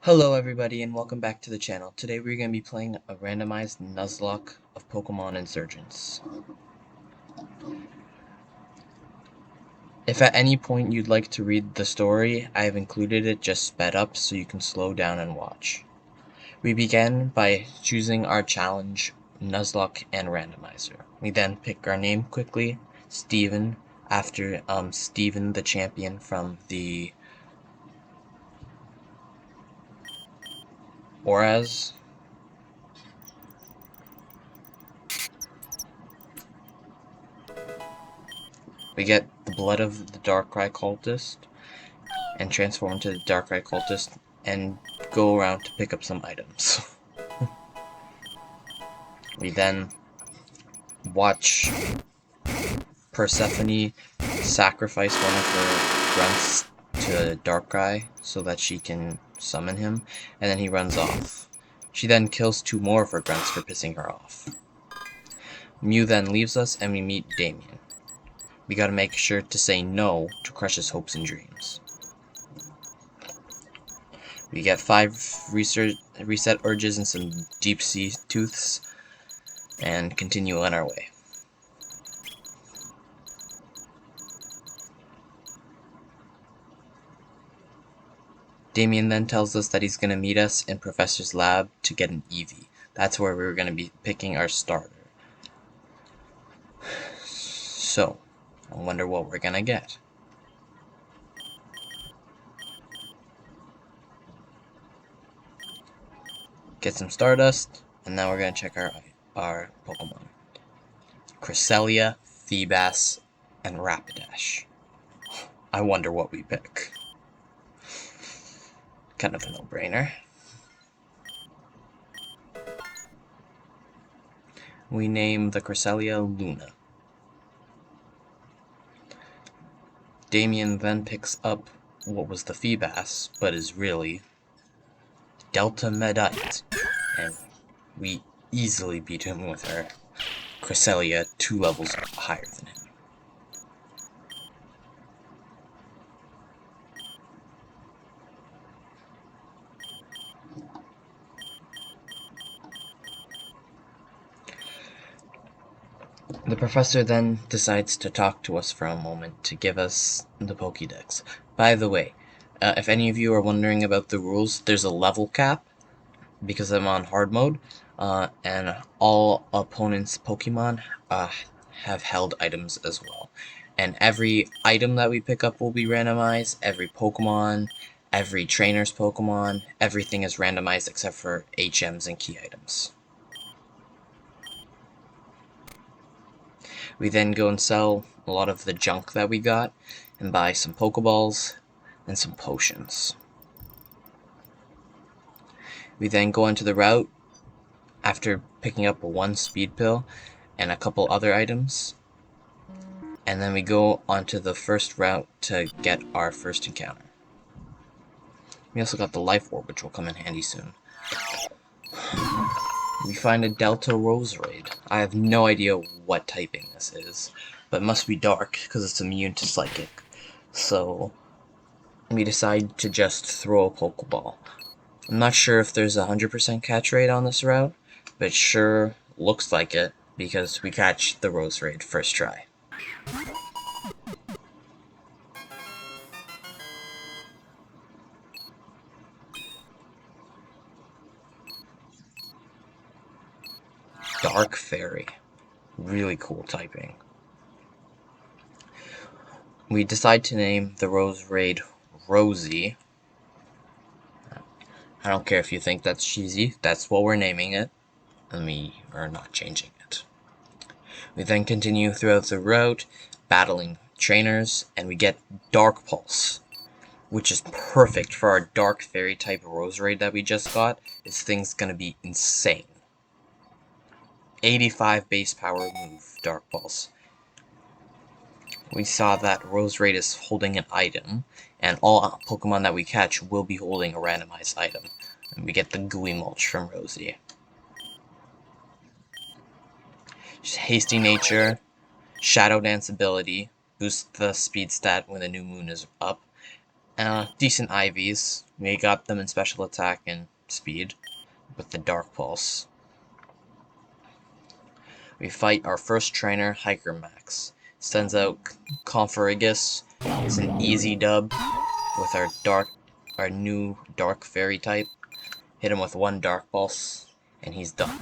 Hello everybody and welcome back to the channel. Today we're going to be playing a randomized Nuzlocke of Pokémon Insurgence. If at any point you'd like to read the story, I have included it just sped up so you can slow down and watch. We begin by choosing our challenge, Nuzlocke and Randomizer. We then pick our name quickly, Steven, after Steven the champion from the Auras. We get the blood of the Darkrai cultist and transform into the Darkrai cultist and go around to pick up some items. We then watch Persephone sacrifice one of her grunts to Darkrai so that she can summon him, and then he runs off. She then kills two more of her grunts for pissing her off. Mew then leaves us and we meet Damien. We gotta make sure to say no to crush his hopes and dreams. We get 5 reset urges and some deep sea tooths, and continue on our way. Damien then tells us that he's going to meet us in Professor's lab to get an Eevee. That's where we're going to be picking our starter. So, I wonder what we're going to get. Get some Stardust, and now we're going to check our Pokemon. Cresselia, Feebas, and Rapidash. I wonder what we pick. Kind of a no-brainer. We name the Cresselia Luna. Damien then picks up what was the Feebas, but is really Delta Medite, and we easily beat him with our Cresselia 2 levels higher than him. The professor then decides to talk to us for a moment to give us the Pokédex. By the way, if any of you are wondering about the rules, there's a level cap because I'm on hard mode, and all opponents' Pokemon have held items as well. And every item that we pick up will be randomized, every Pokemon, every trainer's Pokemon, everything is randomized except for HMs and key items. We then go and sell a lot of the junk that we got and buy some Pokeballs and some potions. We then go into the route after picking up 1 speed pill and a couple other items, and then we go onto the first route to get our first encounter. We also got the Life Orb, which will come in handy soon. We find a Delta Roserade. I have no idea what typing this is, but it must be dark because it's immune to Psychic. So we decide to just throw a Pokeball. I'm not sure if there's a 100% catch rate on this route, but it sure looks like it because we catch the Roserade first try. Dark Fairy. Really cool typing. We decide to name the Roserade Rosie. I don't care if you think that's cheesy, that's what we're naming it, and we are not changing it. We then continue throughout the route, battling trainers, and we get Dark Pulse, which is perfect for our Dark Fairy type Roserade that we just got. This thing's gonna be insane. 85 base power move, Dark Pulse. We saw that Roserade is holding an item, and all Pokemon that we catch will be holding a randomized item. And we get the Gooey Mulch from Rosie. Hasty Nature, Shadow Dance ability, boosts the speed stat when the new moon is up, Decent IVs. We got them in special attack and speed with the Dark Pulse. We fight our first trainer, Hiker Max. Sends out Conferigus. It's an easy dub with our new Dark Fairy type. Hit him with one Dark Pulse, and he's done.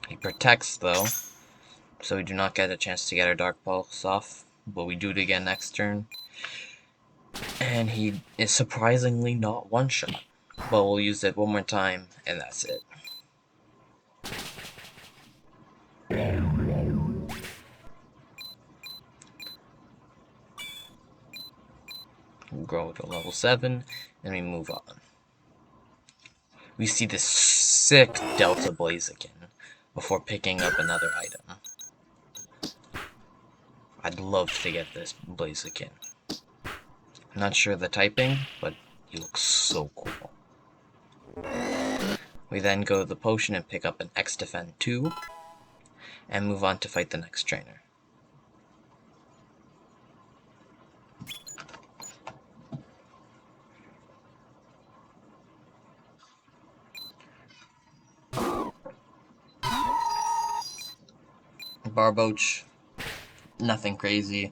He protects, though, so we do not get a chance to get our Dark Pulse off, but we do it again next turn. And he is surprisingly not one-shot, but we'll use it one more time, and that's it. We'll grow to level 7, and we move on. We see this sick Delta Blaziken before picking up another item. I'd love to get this Blaziken. I'm not sure the typing, but he looks so cool. We then go to the potion and pick up an X-Defend 2, and move on to fight the next trainer. Barboach, nothing crazy.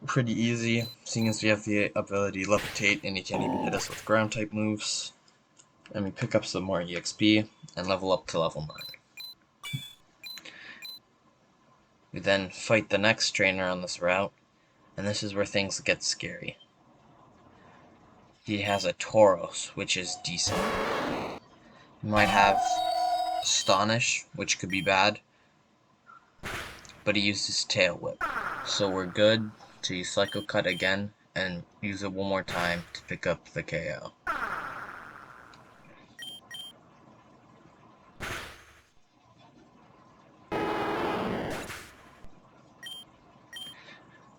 Pretty easy, seeing as we have the ability Levitate and he can't even hit us with ground type moves. And we pick up some more EXP and level up to level 9. We then fight the next trainer on this route, and this is where things get scary. He has a Tauros, which is decent. He might have Astonish, which could be bad, but he uses Tail Whip, so we're good to use Psycho Cut again and use it one more time to pick up the KO.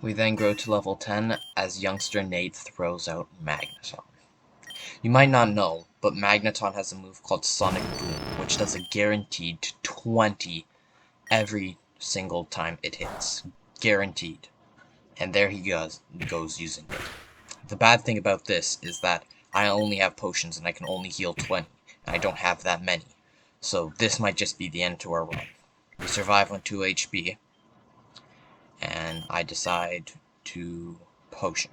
We then grow to level 10 as youngster Nate throws out Magneton. You might not know, but Magneton has a move called Sonic Boom, which does a guaranteed 20 every single time it hits. Guaranteed. And there he goes using it. The bad thing about this is that I only have potions and I can only heal 20, and I don't have that many. So this might just be the end to our run. We survive on 2 HP, and I decide to potion.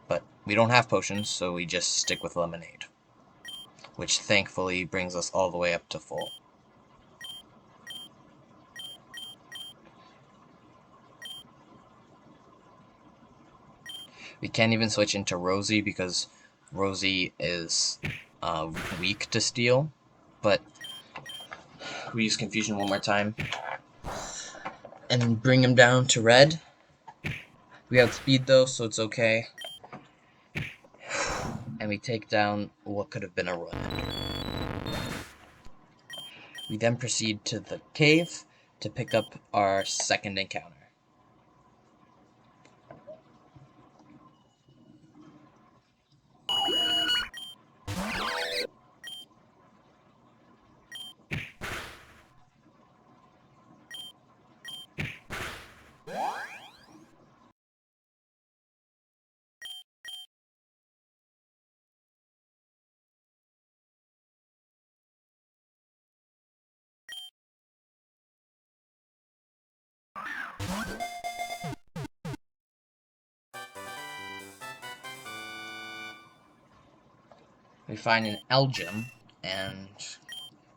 But we don't have potions, so we just stick with Lemonade, which thankfully brings us all the way up to full. We can't even switch into Rosie because Rosie is weak to steel, but we use Confusion one more time and bring him down to red. We have speed though, so it's okay. And we take down what could have been a run. We then proceed to the cave to pick up our second encounter. We find an Elgem and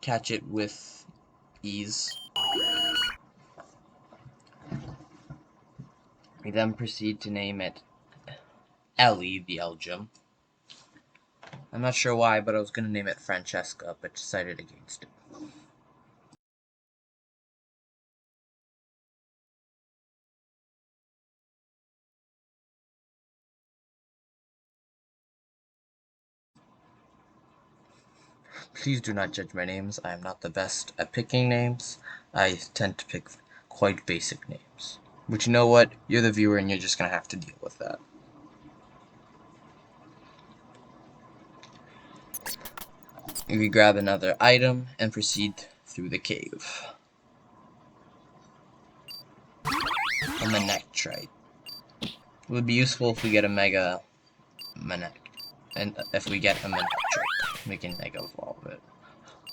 catch it with ease. We then proceed to name it Ellie the Elgem. I'm not sure why, but I was going to name it Francesca, but decided against it. Please do not judge my names. I am not the best at picking names. I tend to pick quite basic names. But you know what? You're the viewer and you're just going to have to deal with that. We grab another item and proceed through the cave. Manectrite. It would be useful if we get a Mega Manect. And if we get a Manectric, we can Mega Evolve it.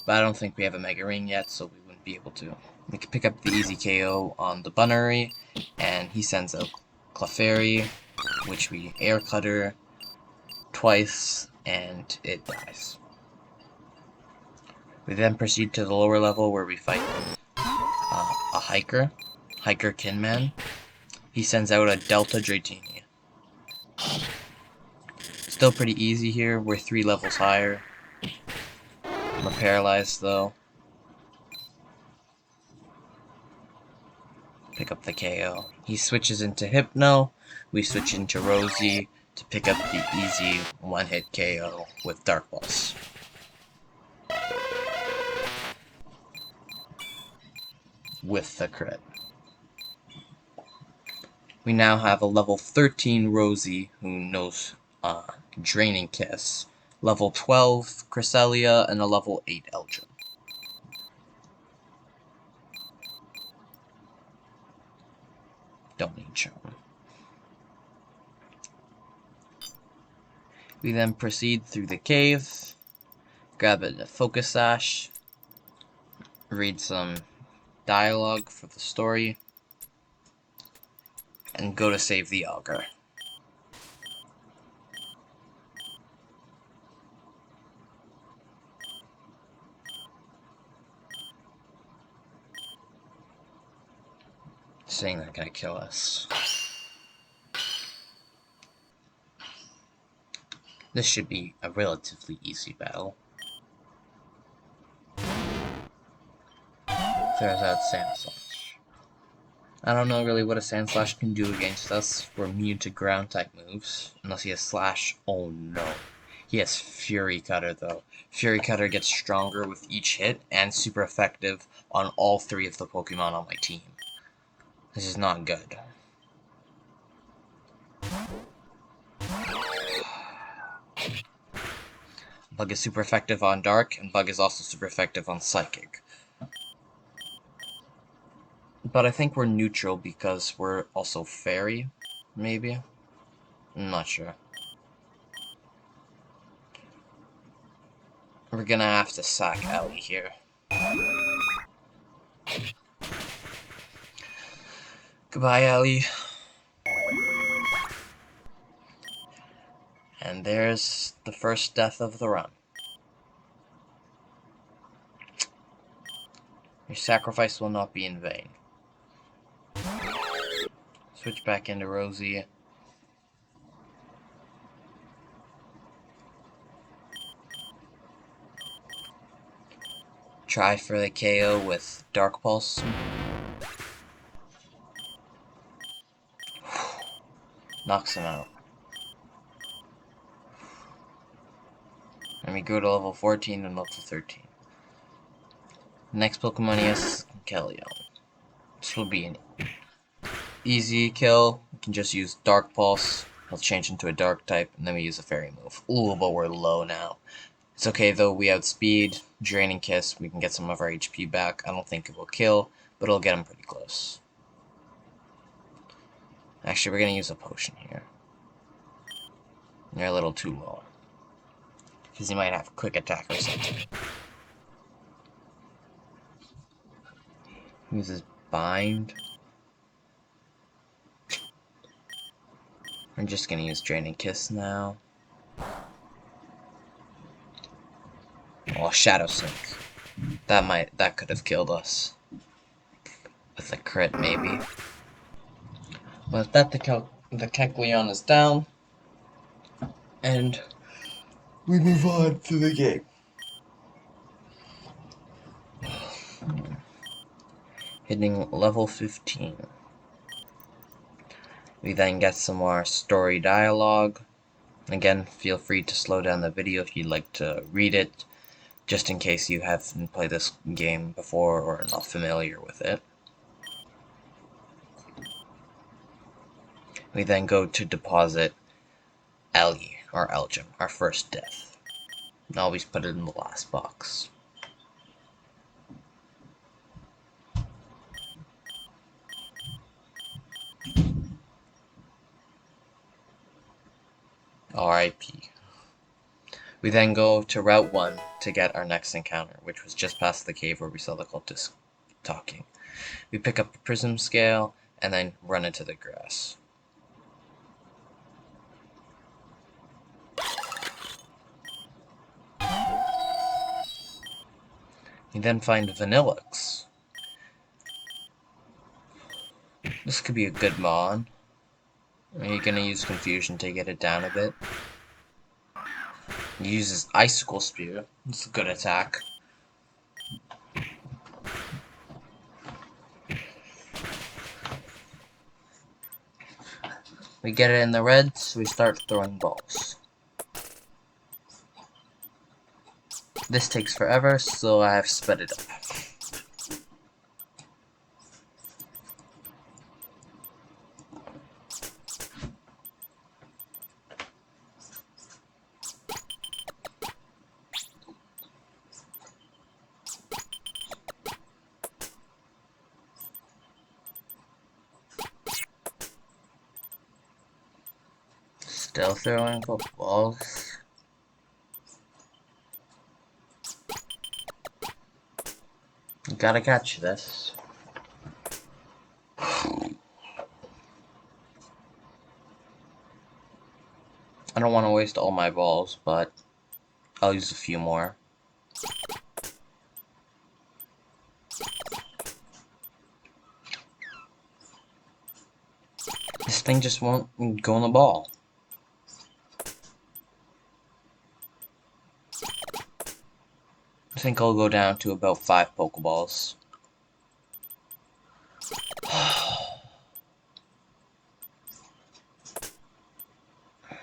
But I don't think we have a Mega Ring yet, so we wouldn't be able to. We can pick up the easy KO on the Bunnery, and he sends out Clefairy, which we Air Cutter twice, and it dies. We then proceed to the lower level where we fight a Hiker Kinman. He sends out a Delta Dratini. Still pretty easy here, we're 3 levels higher. We're paralyzed though. Pick up the KO. He switches into Hypno, we switch into Rosie to pick up the easy one-hit KO with Dark Pulse. With the crit. We now have a level 13 Rosie who knows Draining Kiss, level 12 Cresselia, and a level 8 Elgin. Don't need Charm. We then proceed through the cave, grab a Focus Sash, read some dialogue for the story, and go to save the Augur. Saying they're gonna kill us. This should be a relatively easy battle. Throws out Sand Slash. I don't know really what a Sand Slash can do against us. We're immune to ground type moves. Unless he has Slash. Oh no. He has Fury Cutter though. Fury Cutter gets stronger with each hit and super effective on all 3 of the Pokemon on my team. This is not good. Bug is super effective on Dark, and Bug is also super effective on Psychic. But I think we're neutral because we're also Fairy, maybe? I'm not sure. We're gonna have to sack Ellie here. Goodbye, Ellie. And there's the first death of the run. Your sacrifice will not be in vain. Switch back into Rosie. Try for the KO with Dark Pulse. Knocks him out. And we go to level 14 and level 13. Next Pokemon is Keldeo. This will be an easy kill. We can just use Dark Pulse. He'll change into a Dark type, and then we use a Fairy move. Ooh, but we're low now. It's okay though, we outspeed, Draining Kiss, we can get some of our HP back. I don't think it will kill, but it'll get him pretty close. Actually, we're gonna use a potion here. You're a little too low. Because he might have quick attack or something. Uses Bind. I'm just gonna use Draining Kiss now. Oh, Shadow Sink. That could have killed us. With a crit, maybe. But that the Kecleon is down. And we move on to the game. Hitting level 15. We then get some more story dialogue. Again, feel free to slow down the video if you'd like to read it, just in case you haven't played this game before or are not familiar with it. We then go to deposit Ellie, or Elgin, our first death. And always put it in the last box. RIP. We then go to Route 1 to get our next encounter, which was just past the cave where we saw the cultists talking. We pick up a prism scale and then run into the grass. You then find Vanillix. This could be a good mod. Are you gonna use Confusion to get it down a bit? He uses Icicle Spear. It's a good attack. We get it in the red, so we start throwing balls. This takes forever, so I have sped it up. Still throwing balls. You gotta catch this. I don't want to waste all my balls, but I'll use a few more. This thing just won't go in the ball. I think I'll go down to about 5 Pokeballs.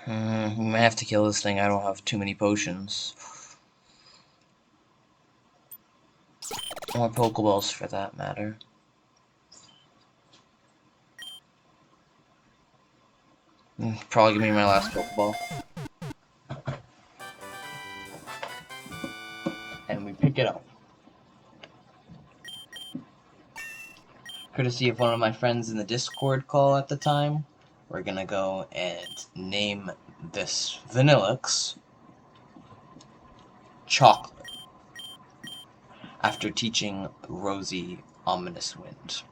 We might have to kill this thing. I don't have too many potions. Or Pokeballs for that matter. Probably give me my last Pokeball. And we pick it up. Courtesy of one of my friends in the Discord call at the time, we're gonna go and name this Vanillix Chocolate, after teaching Rosie Ominous Wind,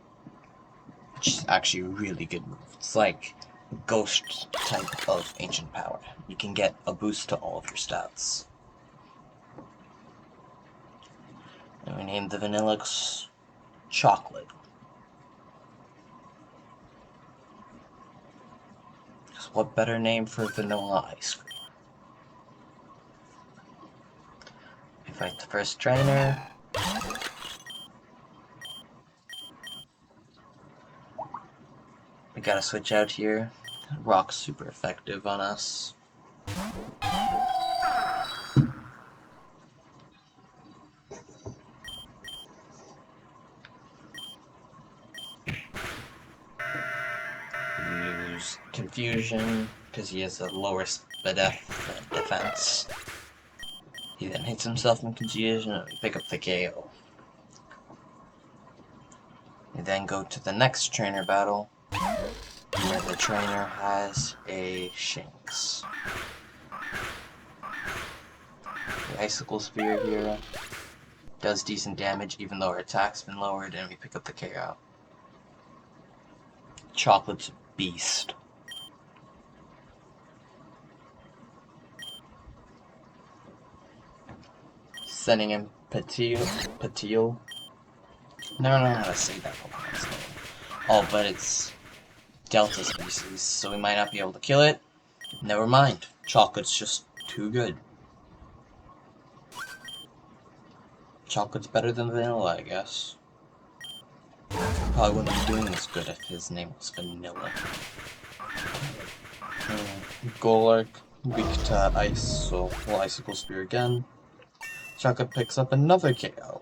which is actually a really good move. It's like a ghost type of ancient power. You can get a boost to all of your stats. And we named the Vanillix Chocolate. Because what better name for vanilla ice cream? We fight the first trainer. We gotta switch out here. Rock's super effective on us. Use Confusion, because he has a lower defense. He then hits himself in Confusion and we pick up the KO. We then go to the next trainer battle, where the trainer has a Shinx. The Icicle Spear here does decent damage even though our attack's been lowered, and we pick up the KO. Chocolate's a beast. Sending him Patil. Never know how to say that Pokemon's name. Oh, but it's Delta species, so we might not be able to kill it. Never mind. Chocolate's just too good. Chocolate's better than vanilla, I guess. Probably wouldn't be doing this good if his name was Vanilla. Golurk, weak to ice, so we'll Icicle Spear again. Chocolate picks up another KO.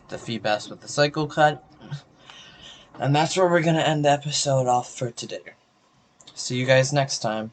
The Feebas with the Cycle Cut. And that's where we're going to end the episode off for today. See you guys next time.